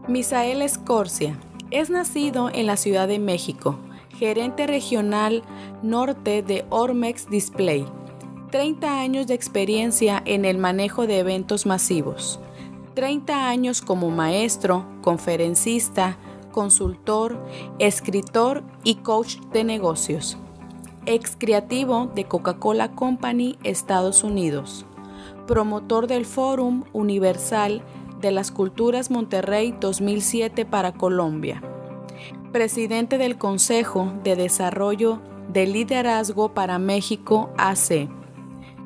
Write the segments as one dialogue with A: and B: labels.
A: Misael Escorcia es nacido en la Ciudad de México, gerente regional norte de Ormex Display. 30 años de experiencia en el manejo de eventos masivos. 30 años como maestro, conferencista, consultor, escritor y coach de negocios. Ex creativo de Coca-Cola Company, Estados Unidos. Promotor del Fórum Universal de las Culturas Monterrey 2007 para Colombia. Presidente del Consejo de Desarrollo de Liderazgo para México AC.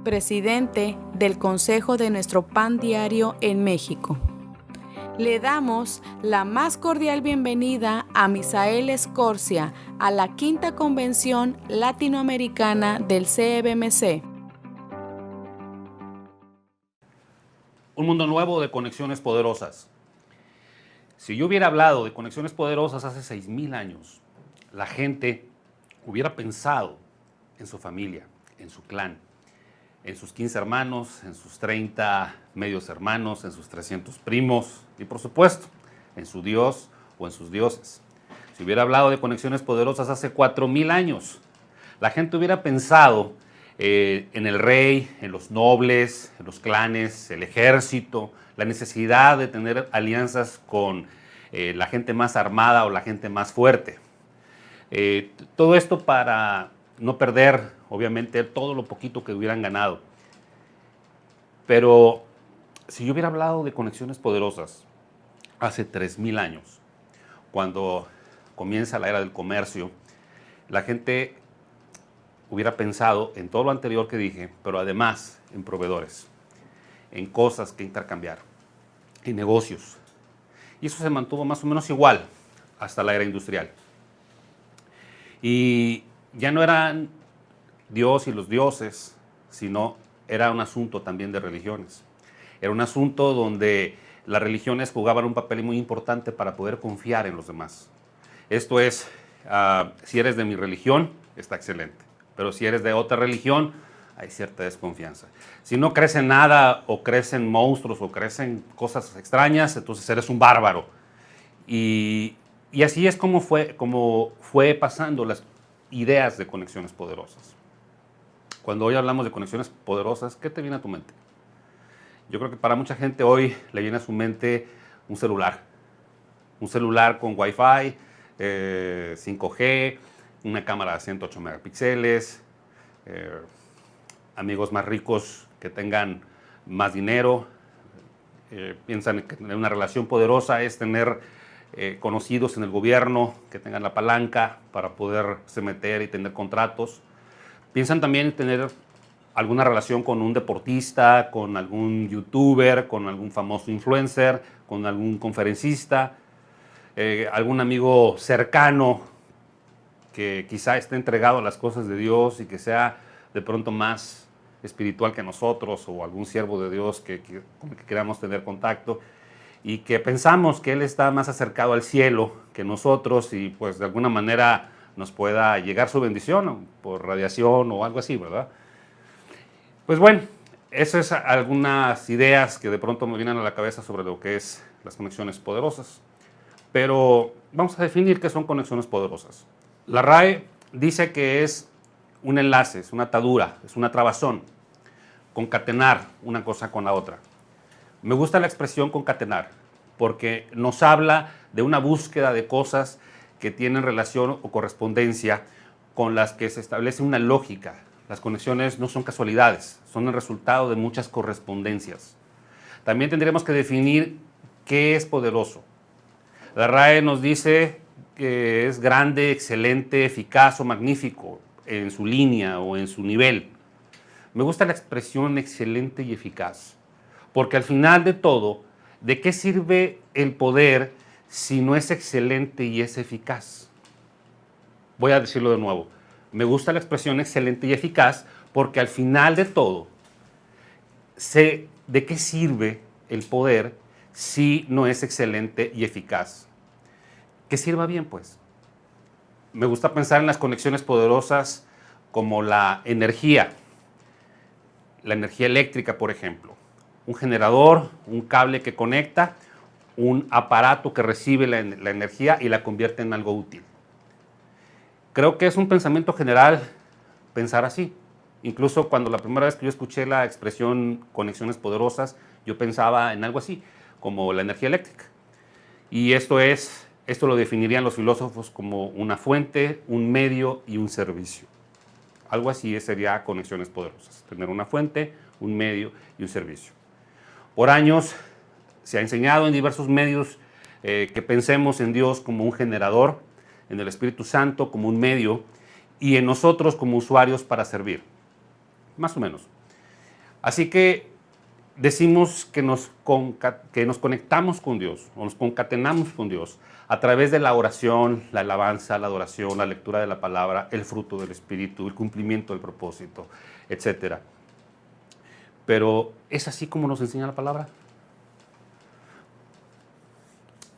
A: Presidente del Consejo de Nuestro Pan Diario en México. Le damos la más cordial bienvenida a Misael Escorcia a la quinta Convención Latinoamericana del CEBMC.
B: Un mundo nuevo de conexiones poderosas. Si yo hubiera hablado de conexiones poderosas hace 6,000 años, la gente hubiera pensado en su familia, en su clan, en sus 15 hermanos, en sus 30 medios hermanos, en sus 300 primos y, por supuesto, en su dios o en sus dioses. Si hubiera hablado de conexiones poderosas hace 4,000 años, la gente hubiera pensado en el rey, en los nobles, en los clanes, el ejército, la necesidad de tener alianzas con la gente más armada o la gente más fuerte. Todo esto para no perder, obviamente, todo lo poquito que hubieran ganado. Pero si yo hubiera hablado de conexiones poderosas hace 3,000 años, cuando comienza la era del comercio, la gente hubiera pensado en todo lo anterior que dije, pero además en proveedores, en cosas que intercambiar, en negocios. Y eso se mantuvo más o menos igual hasta la era industrial. Y ya no eran Dios y los dioses, sino era un asunto también de religiones. Era un asunto donde las religiones jugaban un papel muy importante para poder confiar en los demás. Esto es, si eres de mi religión, está excelente. Pero si eres de otra religión, hay cierta desconfianza. Si no crees en nada, o crees en monstruos, o crees en cosas extrañas, entonces eres un bárbaro. Y así es como fue pasando las ideas de conexiones poderosas. Cuando hoy hablamos de conexiones poderosas, ¿qué te viene a tu mente? Yo creo que para mucha gente hoy le viene a su mente un celular. Un celular con Wi-Fi, 5G, una cámara de 108 megapíxeles, amigos más ricos que tengan más dinero. Piensan que tener una relación poderosa es tener conocidos en el gobierno que tengan la palanca para poderse meter y tener contratos. Piensan también en tener alguna relación con un deportista, con algún youtuber, con algún famoso influencer, con algún conferencista, algún amigo cercano que quizá esté entregado a las cosas de Dios y que sea de pronto más espiritual que nosotros, o algún siervo de Dios con el que queramos tener contacto, y que pensamos que Él está más acercado al cielo que nosotros y pues de alguna manera nos pueda llegar su bendición por radiación o algo así, ¿verdad? Pues bueno, esas son algunas ideas que de pronto me vienen a la cabeza sobre lo que es las conexiones poderosas. Pero vamos a definir qué son conexiones poderosas. La RAE dice que es un enlace, es una atadura, es una trabazón, concatenar una cosa con la otra. Me gusta la expresión concatenar porque nos habla de una búsqueda de cosas que tienen relación o correspondencia con las que se establece una lógica. Las conexiones no son casualidades, son el resultado de muchas correspondencias. También tendremos que definir qué es poderoso. La RAE nos dice que es grande, excelente, eficaz o magnífico en su línea o en su nivel. Me gusta la expresión excelente y eficaz, porque al final de todo, ¿de qué sirve el poder si no es excelente y es eficaz? Voy a decirlo de nuevo. Me gusta la expresión excelente y eficaz porque al final de todo, sé de qué sirve el poder si no es excelente y eficaz. Que sirva bien, pues. Me gusta pensar en las conexiones poderosas como la energía eléctrica, por ejemplo. Un generador, un cable que conecta, un aparato que recibe la energía y la convierte en algo útil. Creo que es un pensamiento general pensar así. Incluso cuando la primera vez que yo escuché la expresión conexiones poderosas, yo pensaba en algo así, como la energía eléctrica. Y esto lo definirían los filósofos como una fuente, un medio y un servicio. Algo así sería conexiones poderosas, tener una fuente, un medio y un servicio. Por años se ha enseñado en diversos medios que pensemos en Dios como un generador, en el Espíritu Santo como un medio y en nosotros como usuarios para servir. Más o menos. Así que decimos que nos conectamos con Dios o nos concatenamos con Dios a través de la oración, la alabanza, la adoración, la lectura de la palabra, el fruto del Espíritu, el cumplimiento del propósito, etc. Pero ¿es así como nos enseña la palabra?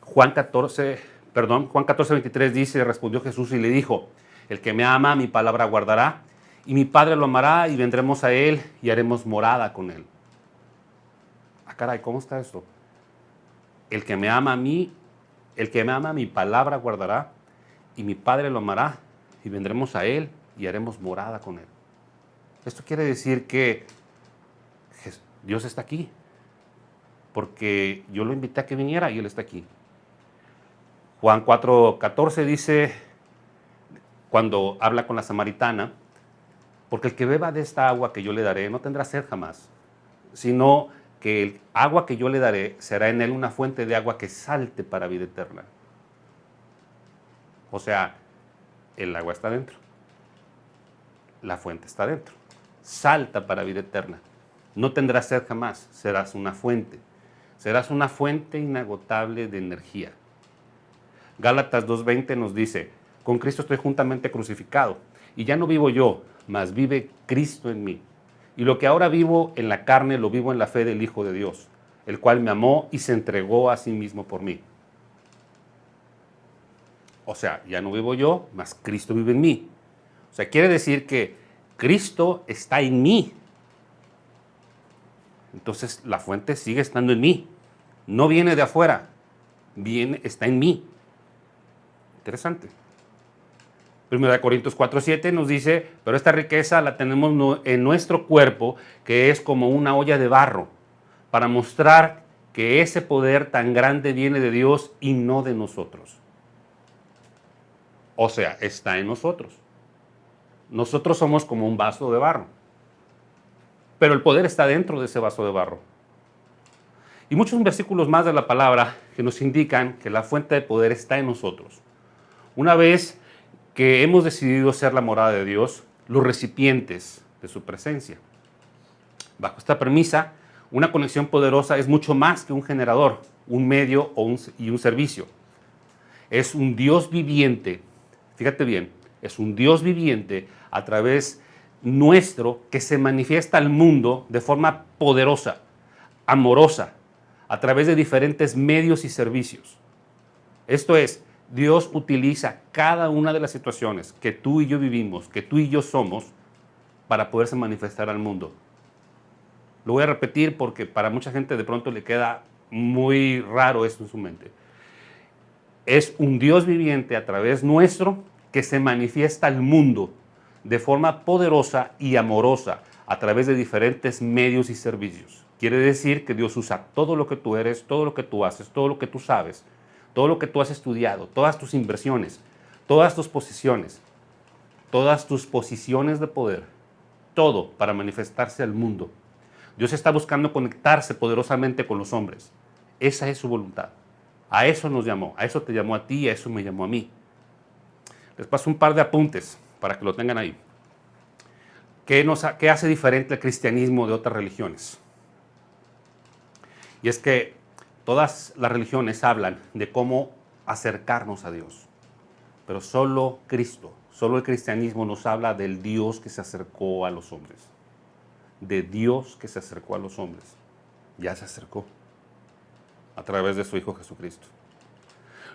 B: Juan 14:23 dice, respondió Jesús y le dijo, el que me ama, mi palabra guardará, y mi Padre lo amará, y vendremos a él y haremos morada con él. Ah, caray, ¿cómo está esto? El que me ama a mí, mi palabra guardará, y mi Padre lo amará, y vendremos a él y haremos morada con él. Esto quiere decir que Dios está aquí, porque yo lo invité a que viniera y él está aquí. Juan 4:14 dice, cuando habla con la samaritana, porque el que beba de esta agua que yo le daré no tendrá sed jamás, sino que el agua que yo le daré será en él una fuente de agua que salte para vida eterna. O sea, el agua está dentro, la fuente está dentro, salta para vida eterna. No tendrás sed jamás, serás una fuente inagotable de energía. Gálatas 2:20 nos dice, con Cristo estoy juntamente crucificado, y ya no vivo yo, mas vive Cristo en mí. Y lo que ahora vivo en la carne, lo vivo en la fe del Hijo de Dios, el cual me amó y se entregó a sí mismo por mí. O sea, ya no vivo yo, mas Cristo vive en mí. O sea, quiere decir que Cristo está en mí. Entonces, la fuente sigue estando en mí. No viene de afuera, está en mí. Interesante. 1 Corintios 4:7 nos dice, pero esta riqueza la tenemos en nuestro cuerpo, que es como una olla de barro, para mostrar que ese poder tan grande viene de Dios y no de nosotros. O sea, está en nosotros. Nosotros somos como un vaso de barro, pero el poder está dentro de ese vaso de barro. Y muchos versículos más de la palabra que nos indican que la fuente de poder está en nosotros. Una vez que hemos decidido ser la morada de Dios, los recipientes de su presencia. Bajo esta premisa, una conexión poderosa es mucho más que un generador, un medio y un servicio. Es un Dios viviente, fíjate bien, es un Dios viviente a través nuestro que se manifiesta al mundo de forma poderosa, amorosa, a través de diferentes medios y servicios. Esto es, Dios utiliza cada una de las situaciones que tú y yo vivimos, que tú y yo somos, para poderse manifestar al mundo. Lo voy a repetir porque para mucha gente de pronto le queda muy raro esto en su mente. Es un Dios viviente a través nuestro que se manifiesta al mundo de forma poderosa y amorosa a través de diferentes medios y servicios. Quiere decir que Dios usa todo lo que tú eres, todo lo que tú haces, todo lo que tú sabes, todo lo que tú has estudiado, todas tus inversiones, todas tus posiciones, todas tus posiciones de poder, todo para manifestarse al mundo. Dios está buscando conectarse poderosamente con los hombres. Esa es su voluntad. A eso nos llamó, a eso te llamó a ti y a eso me llamó a mí. Les paso un par de apuntes para que lo tengan ahí. ¿Qué hace diferente el cristianismo de otras religiones? Y es que todas las religiones hablan de cómo acercarnos a Dios, pero solo Cristo, solo el cristianismo nos habla del Dios que se acercó a los hombres, de Dios que se acercó a los hombres. Ya se acercó a través de su Hijo Jesucristo.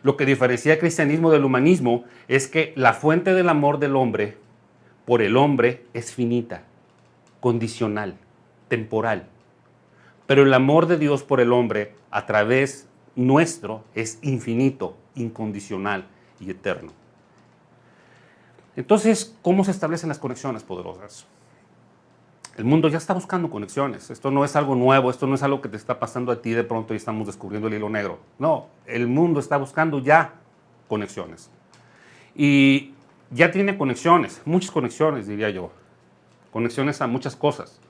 B: Lo que diferencia el cristianismo del humanismo es que la fuente del amor del hombre por el hombre es finita, condicional, temporal. Pero el amor de Dios por el hombre a través nuestro es infinito, incondicional y eterno. Entonces, ¿cómo se establecen las conexiones poderosas? El mundo ya está buscando conexiones. Esto no es algo nuevo, esto no es algo que te está pasando a ti de pronto y estamos descubriendo el hilo negro. No, el mundo está buscando ya conexiones. Y ya tiene conexiones, muchas conexiones, diría yo. Conexiones a muchas cosas.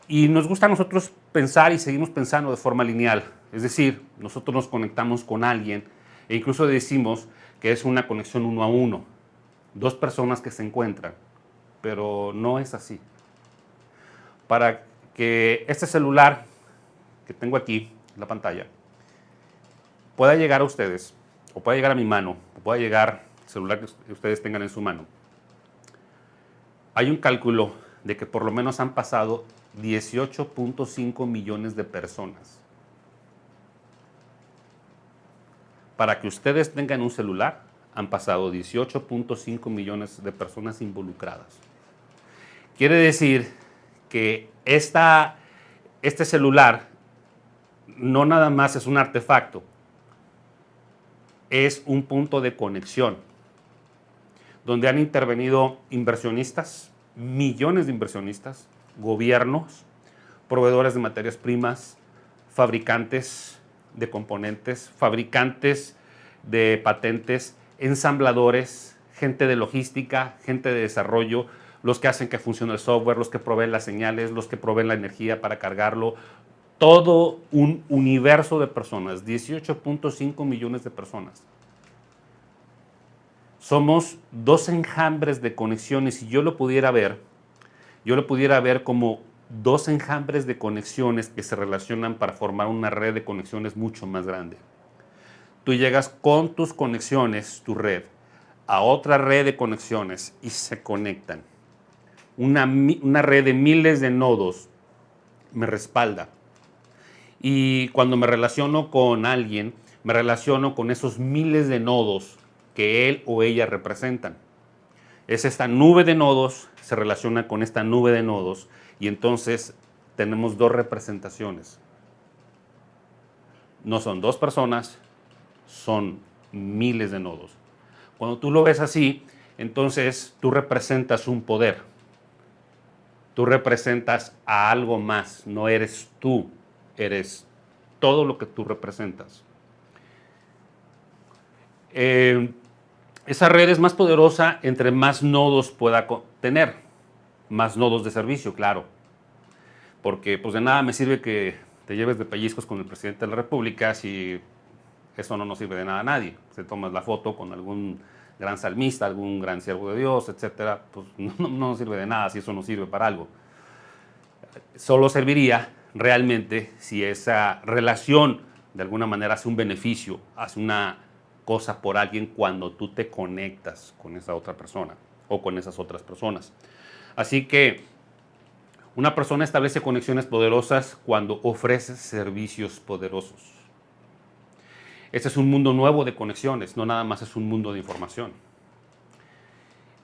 B: Y nos gusta a nosotros pensar y seguimos pensando de forma lineal. Es decir, nosotros nos conectamos con alguien e incluso decimos que es una conexión uno a uno. Dos personas que se encuentran. Pero no es así. Para que este celular que tengo aquí en la pantalla pueda llegar a ustedes, o pueda llegar a mi mano, o pueda llegar al celular que ustedes tengan en su mano, hay un cálculo de que por lo menos han pasado 18.5 millones de personas. Para que ustedes tengan un celular, han pasado 18.5 millones de personas involucradas. Quiere decir que este celular no nada más es un artefacto, es un punto de conexión donde han intervenido inversionistas, millones de inversionistas, gobiernos, proveedores de materias primas, fabricantes de componentes, fabricantes de patentes, ensambladores, gente de logística, gente de desarrollo, los que hacen que funcione el software, los que proveen las señales, los que proveen la energía para cargarlo. Todo un universo de personas, 18.5 millones de personas. Somos dos enjambres de conexiones y yo lo pudiera ver como dos enjambres de conexiones que se relacionan para formar una red de conexiones mucho más grande. Tú llegas con tus conexiones, tu red, a otra red de conexiones y se conectan. Una red de miles de nodos me respalda. Y cuando me relaciono con alguien, me relaciono con esos miles de nodos que él o ella representan. Es esta nube de nodos, se relaciona con esta nube de nodos y entonces tenemos dos representaciones. No son dos personas, son miles de nodos. Cuando tú lo ves así, entonces tú representas un poder. Tú representas a algo más, no eres tú, eres todo lo que tú representas. Esa red es más poderosa entre más nodos pueda tener, más nodos de servicio, claro. Porque pues de nada me sirve que te lleves de pellizcos con el presidente de la República si eso no nos sirve de nada a nadie. Se tomas la foto con algún gran salmista, algún gran siervo de Dios, etcétera, pues no nos sirve de nada si eso no sirve para algo. Solo serviría realmente si esa relación de alguna manera hace un beneficio, hace una cosa por alguien cuando tú te conectas con esa otra persona o con esas otras personas. Así que una persona establece conexiones poderosas cuando ofrece servicios poderosos. Este es un mundo nuevo de conexiones, no nada más es un mundo de información.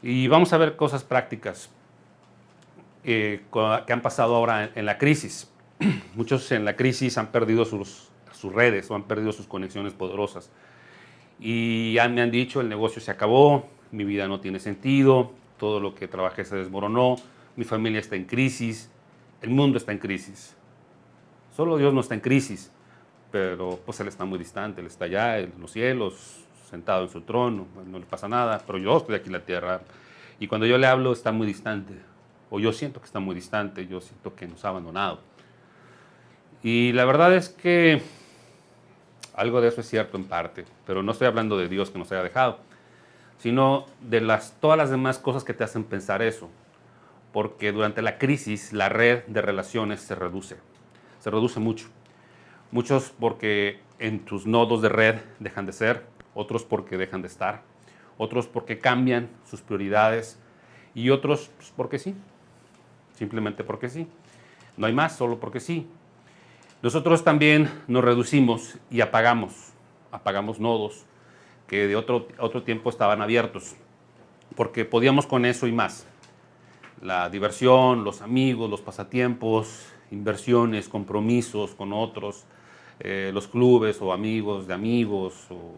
B: Y vamos a ver cosas prácticas que han pasado ahora en la crisis. Muchos en la crisis han perdido sus redes o han perdido sus conexiones poderosas. Y ya me han dicho, el negocio se acabó, mi vida no tiene sentido, todo lo que trabajé se desmoronó, mi familia está en crisis, el mundo está en crisis. Solo Dios no está en crisis, pero pues Él está muy distante, Él está allá en los cielos, sentado en su trono, no le pasa nada, pero yo estoy aquí en la tierra. Y cuando yo le hablo está muy distante, o yo siento que está muy distante, yo siento que nos ha abandonado. Y la verdad es que algo de eso es cierto en parte, pero no estoy hablando de Dios que nos haya dejado, sino de todas las demás cosas que te hacen pensar eso. Porque durante la crisis la red de relaciones se reduce mucho. Muchos porque en tus nodos de red dejan de ser, otros porque dejan de estar, otros porque cambian sus prioridades y otros pues, porque sí, simplemente porque sí. No hay más, solo porque sí. Nosotros también nos reducimos y apagamos nodos que de otro tiempo estaban abiertos, porque podíamos con eso y más. La diversión, los amigos, los pasatiempos inversiones, compromisos con otros, los clubes o amigos de amigos, o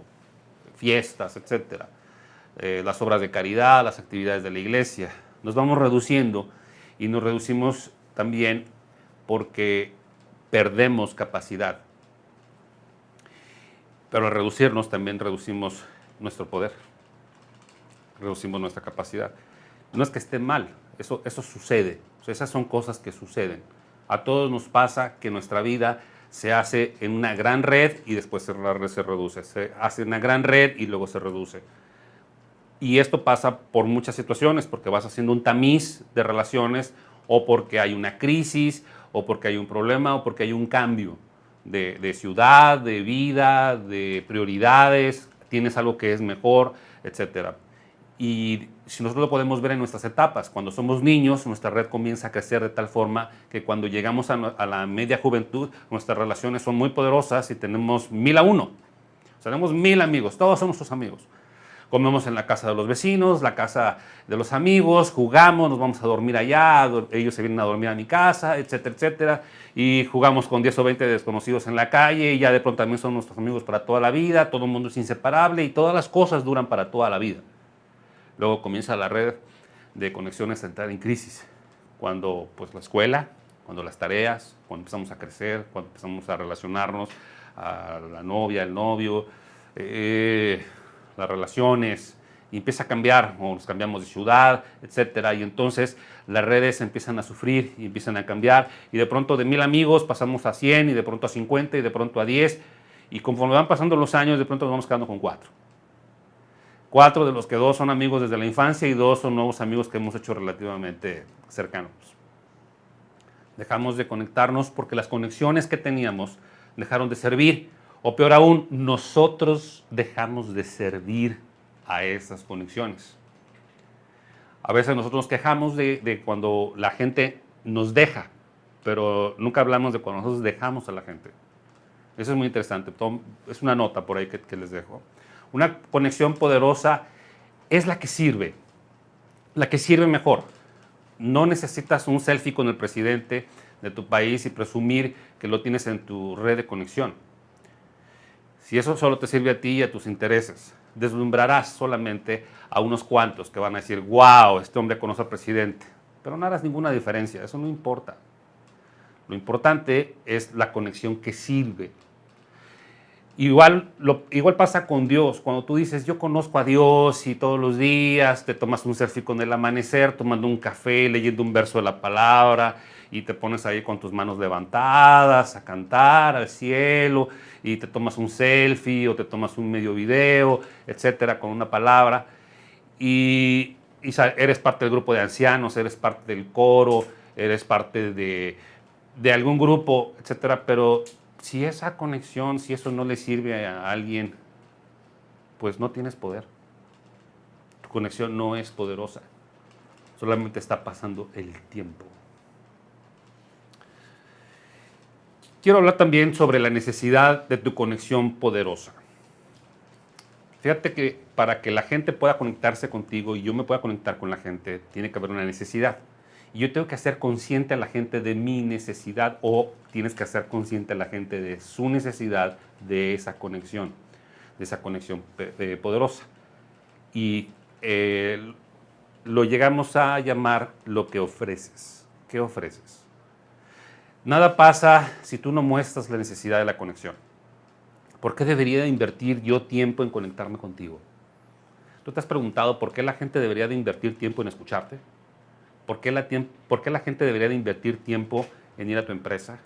B: fiestas, etcétera, las obras de caridad, las actividades de la iglesia. Nos vamos reduciendo y nos reducimos también porque perdemos capacidad. Pero al reducirnos también reducimos nuestro poder, reducimos nuestra capacidad. No es que esté mal, eso sucede, o sea, esas son cosas que suceden. A todos nos pasa que nuestra vida se hace en una gran red y después la red se reduce, se hace una gran red y luego se reduce. Y esto pasa por muchas situaciones, porque vas haciendo un tamiz de relaciones, o porque hay una crisis, o porque hay un problema, o porque hay un cambio de ciudad, de vida, de prioridades, tienes algo que es mejor, etcétera. Y si nosotros lo podemos ver en nuestras etapas, cuando somos niños, nuestra red comienza a crecer de tal forma que cuando llegamos a la media juventud, nuestras relaciones son muy poderosas y tenemos 1000 a 1. O sea, tenemos 1000 amigos, todos son nuestros amigos. Comemos en la casa de los vecinos, la casa de los amigos, jugamos, nos vamos a dormir allá, ellos se vienen a dormir a mi casa, etcétera, etcétera. Y jugamos con 10 o 20 desconocidos en la calle y ya de pronto también son nuestros amigos para toda la vida, todo el mundo es inseparable y todas las cosas duran para toda la vida. Luego comienza la red de conexiones a entrar en crisis, cuando pues la escuela, cuando las tareas, cuando empezamos a crecer, cuando empezamos a relacionarnos, a la novia, el novio, las relaciones, y empieza a cambiar, o nos cambiamos de ciudad, etcétera, y entonces las redes empiezan a sufrir y empiezan a cambiar, y de pronto de 1000 amigos pasamos a 100, y de pronto a 50, y de pronto a 10, y conforme van pasando los años, de pronto nos vamos quedando con 4. 4 de los que 2 son amigos desde la infancia y 2 son nuevos amigos que hemos hecho relativamente cercanos. Dejamos de conectarnos porque las conexiones que teníamos dejaron de servir, o peor aún, nosotros dejamos de servir a esas conexiones. A veces nosotros nos quejamos de cuando la gente nos deja, pero nunca hablamos de cuando nosotros dejamos a la gente. Eso es muy interesante, es una nota por ahí que les dejo. Una conexión poderosa es la que sirve mejor. No necesitas un selfie con el presidente de tu país y presumir que lo tienes en tu red de conexión. Si eso solo te sirve a ti y a tus intereses, deslumbrarás solamente a unos cuantos que van a decir, wow, este hombre conoce al presidente, pero no harás ninguna diferencia, eso no importa. Lo importante es la conexión que sirve. Igual pasa con Dios, cuando tú dices, yo conozco a Dios y todos los días te tomas un selfie con el amanecer, tomando un café, leyendo un verso de la palabra y te pones ahí con tus manos levantadas a cantar al cielo y te tomas un selfie o te tomas un medio video, etcétera, con una palabra y eres parte del grupo de ancianos, eres parte del coro, eres parte de algún grupo, etcétera, pero si esa conexión, si eso no le sirve a alguien, pues no tienes poder. Tu conexión no es poderosa. Solamente está pasando el tiempo. Quiero hablar también sobre la necesidad de tu conexión poderosa. Fíjate que para que la gente pueda conectarse contigo y yo me pueda conectar con la gente, tiene que haber una necesidad. Y yo tengo que hacer consciente a la gente de mi necesidad o tienes que hacer consciente a la gente de su necesidad de esa conexión poderosa. Y lo llegamos a llamar lo que ofreces. ¿Qué ofreces? Nada pasa si tú no muestras la necesidad de la conexión. ¿Por qué debería de invertir yo tiempo en conectarme contigo? ¿Tú te has preguntado por qué la gente debería de invertir tiempo en escucharte? ¿Por qué la gente debería de invertir tiempo en ir a tu empresa?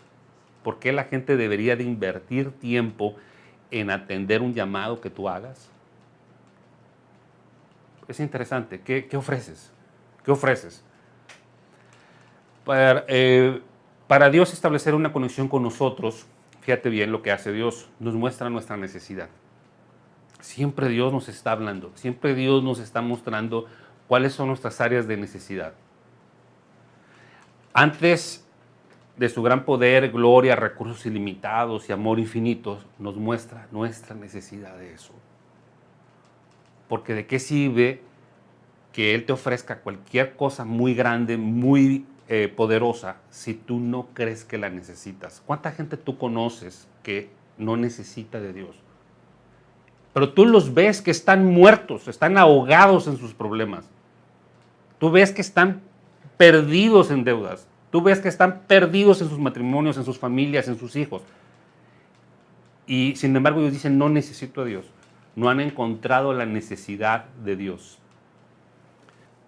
B: ¿Por qué la gente debería de invertir tiempo en atender un llamado que tú hagas? Es interesante. ¿Qué ofreces? ¿Qué ofreces? Para Dios establecer una conexión con nosotros, fíjate bien lo que hace Dios, nos muestra nuestra necesidad. Siempre Dios nos está hablando, siempre Dios nos está mostrando cuáles son nuestras áreas de necesidad. Antes de su gran poder, gloria, recursos ilimitados y amor infinito, nos muestra nuestra necesidad de eso. Porque ¿de qué sirve que Él te ofrezca cualquier cosa muy grande, muy poderosa si tú no crees que la necesitas? ¿Cuánta gente tú conoces que no necesita de Dios? Pero tú los ves que están muertos, están ahogados en sus problemas. Tú ves que están perdidos en deudas. Tú ves que están perdidos en sus matrimonios, en sus familias, en sus hijos. Y sin embargo ellos dicen, no necesito a Dios. No han encontrado la necesidad de Dios.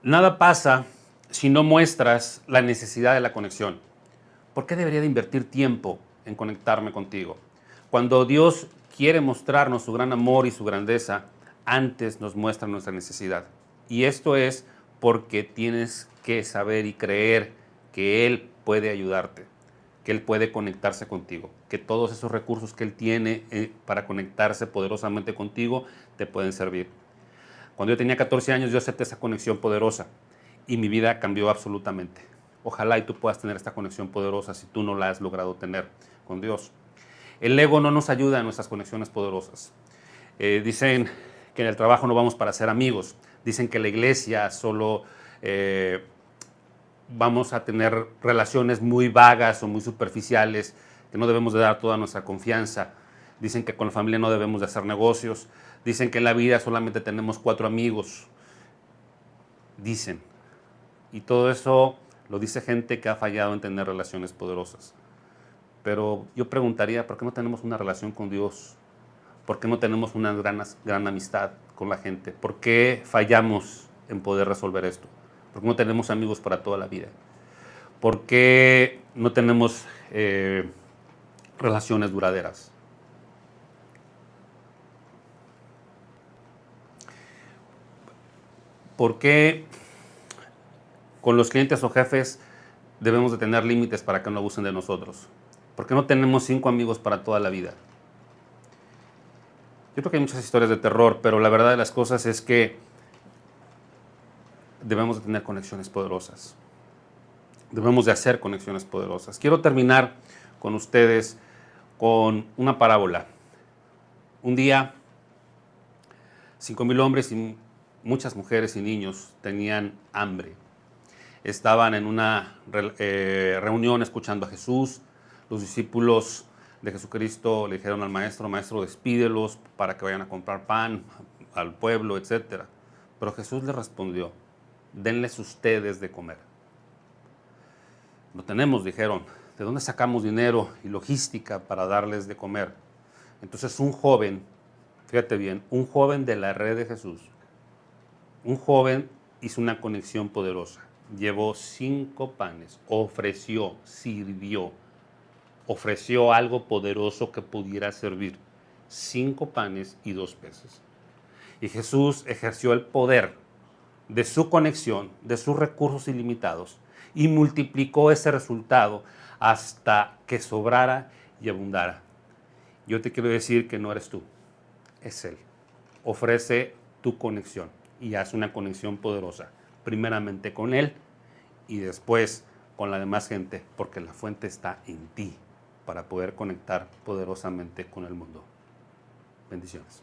B: Nada pasa si no muestras la necesidad de la conexión. ¿Por qué debería de invertir tiempo en conectarme contigo? Cuando Dios quiere mostrarnos su gran amor y su grandeza, antes nos muestra nuestra necesidad. Y esto es porque tienes que saber y creer que Él puede ayudarte, que Él puede conectarse contigo, que todos esos recursos que Él tiene para conectarse poderosamente contigo te pueden servir. Cuando yo tenía 14 años, yo acepté esa conexión poderosa y mi vida cambió absolutamente. Ojalá y tú puedas tener esta conexión poderosa si tú no la has logrado tener con Dios. El ego no nos ayuda en nuestras conexiones poderosas. Dicen que en el trabajo no vamos para ser amigos. Dicen que en la iglesia solo vamos a tener relaciones muy vagas o muy superficiales, que no debemos de dar toda nuestra confianza. Dicen que con la familia no debemos de hacer negocios. Dicen que en la vida solamente tenemos 4 amigos. Dicen. Y todo eso lo dice gente que ha fallado en tener relaciones poderosas. Pero yo preguntaría, ¿por qué no tenemos una relación con Dios? ¿Por qué no tenemos una gran amistad con la gente? ¿Por qué fallamos en poder resolver esto? ¿Por qué no tenemos amigos para toda la vida? ¿Por qué no tenemos relaciones duraderas? ¿Por qué con los clientes o jefes debemos de tener límites para que no abusen de nosotros? ¿Por qué no tenemos 5 amigos para toda la vida? Yo creo que hay muchas historias de terror, pero la verdad de las cosas es que debemos de tener conexiones poderosas. Debemos de hacer conexiones poderosas. Quiero terminar con ustedes con una parábola. Un día, 5,000 hombres y muchas mujeres y niños tenían hambre. Estaban en una reunión escuchando a Jesús. Los discípulos de Jesucristo le dijeron al maestro, maestro, despídelos para que vayan a comprar pan al pueblo, etc. Pero Jesús les respondió, denles ustedes de comer. No tenemos, dijeron. ¿De dónde sacamos dinero y logística para darles de comer? Entonces un joven, fíjate bien, un joven de la red de Jesús, un joven hizo una conexión poderosa. Llevó 5 panes, ofreció, sirvió, ofreció algo poderoso que pudiera servir. 5 panes y 2 peces. Y Jesús ejerció el poder de su conexión, de sus recursos ilimitados, y multiplicó ese resultado hasta que sobrara y abundara. Yo te quiero decir que no eres tú, es Él. Ofrece tu conexión y haz una conexión poderosa, primeramente con Él y después con la demás gente, porque la fuente está en ti para poder conectar poderosamente con el mundo. Bendiciones.